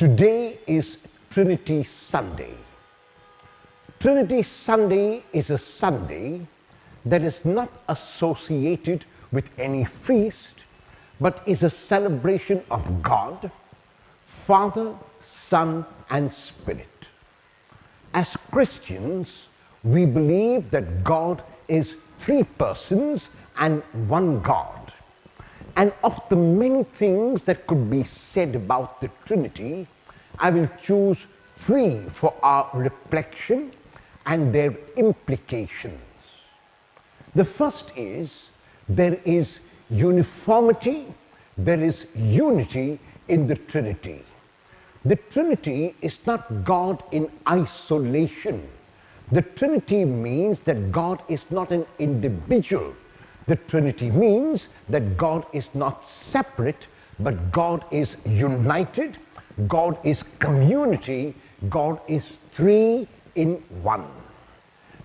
Today is Trinity Sunday. Trinity Sunday is a Sunday that is not associated with any feast, but is a celebration of God, Father, Son, and Spirit. As Christians, we believe that God is three persons and one God. And of the many things that could be said about the Trinity, I will choose three for our reflection and their implications. The first is, there is uniformity, there is unity in the Trinity. The Trinity is not God in isolation. The Trinity means that God is not an individual. The Trinity means that God is not separate, but God is united, God is community, God is three in one.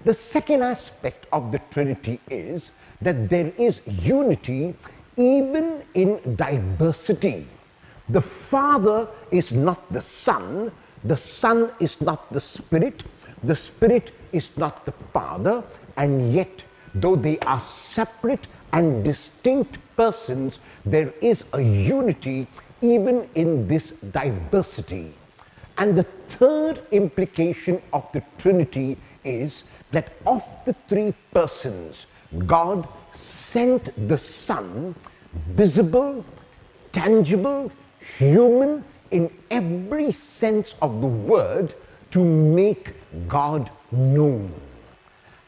The second aspect of the Trinity is that there is unity even in diversity. The Father is not the Son is not the Spirit is not the Father, and yet, though they are separate and distinct persons, there is a unity even in this diversity. And the third implication of the Trinity is that of the three persons, God sent the Son, visible, tangible, human in every sense of the word, to make God known.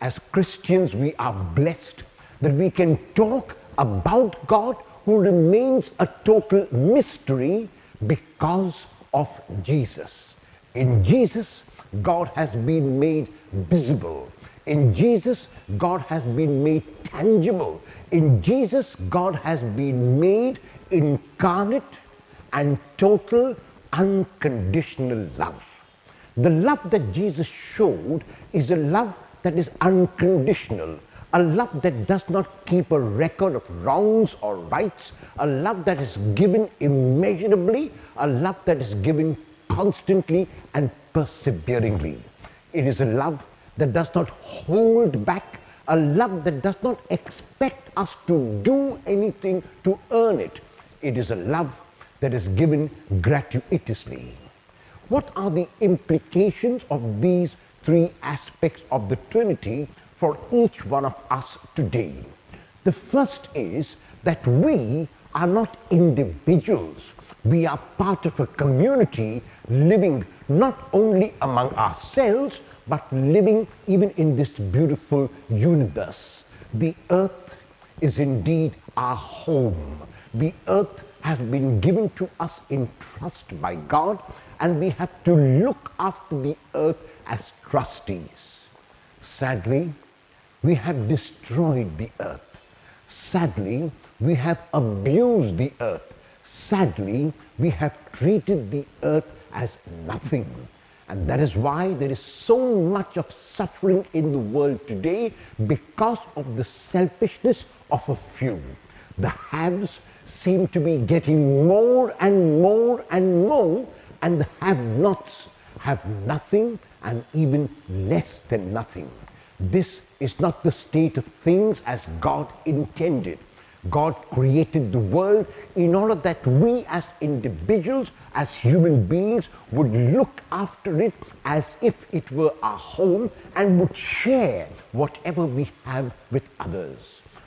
As Christians, we are blessed that we can talk about God, who remains a total mystery because of Jesus. In Jesus, God has been made visible. In Jesus, God has been made tangible. In Jesus, God has been made incarnate and total unconditional love. The love that Jesus showed is a love that is unconditional, a love that does not keep a record of wrongs or rights, a love that is given immeasurably, a love that is given constantly and perseveringly. It is a love that does not hold back, a love that does not expect us to do anything to earn it. It is a love that is given gratuitously. What are the implications of these three aspects of the Trinity for each one of us today? The first is that we are not individuals. We are part of a community, living not only among ourselves, but living even in this beautiful universe. The earth is indeed our home. The earth has been given to us in trust by God, and we have to look after the earth as trustees. Sadly, we have destroyed the earth. Sadly, we have abused the earth. Sadly, we have treated the earth as nothing. And that is why there is so much of suffering in the world today, because of the selfishness of a few. The haves seem to be getting more and more and more, and the have-nots have nothing and even less than nothing. This is not the state of things as God intended. God created the world in order that we as individuals, as human beings, would look after it as if it were our home and would share whatever we have with others.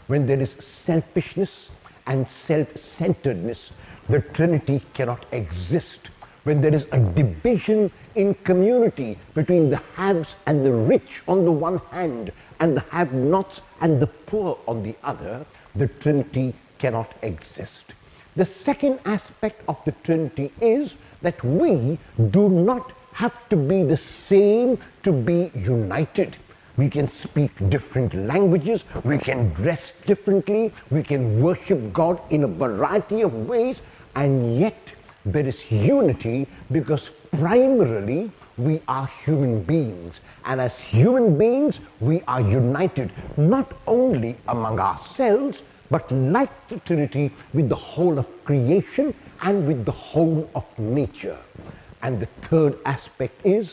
When there is selfishness and self-centeredness, the Trinity cannot exist. When there is a division in community between the haves and the rich on the one hand, and the have-nots and the poor on the other, the Trinity cannot exist. The second aspect of the Trinity is that we do not have to be the same to be united. We can speak different languages, we can dress differently, we can worship God in a variety of ways, and yet there is unity because primarily we are human beings. And as human beings, we are united not only among ourselves, but like the Trinity, with the whole of creation and with the whole of nature. And the third aspect is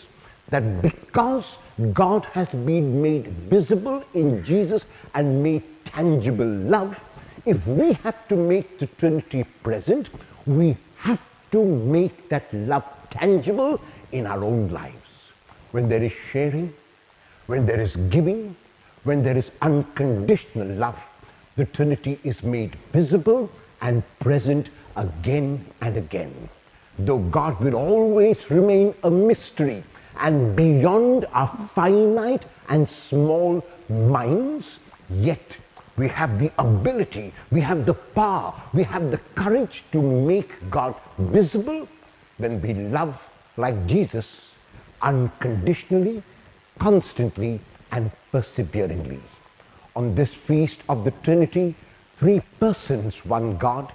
that because God has been made visible in Jesus and made tangible love, if we have to make the Trinity present, we have to make that love tangible in our own lives. When there is sharing, when there is giving, when there is unconditional love, the Trinity is made visible and present again and again. Though God will always remain a mystery and beyond our finite and small minds, yet we have the ability, we have the power, we have the courage to make God visible when we love like Jesus, unconditionally, constantly, and perseveringly. On this feast of the Trinity, 3 persons, one God,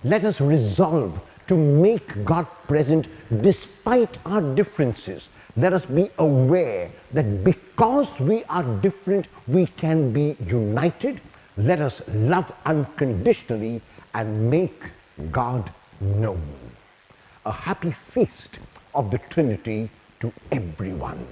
let us resolve to make God present despite our differences. Let us be aware that because we are different, we can be united. Let us love unconditionally and make God known. A happy feast of the Trinity to everyone.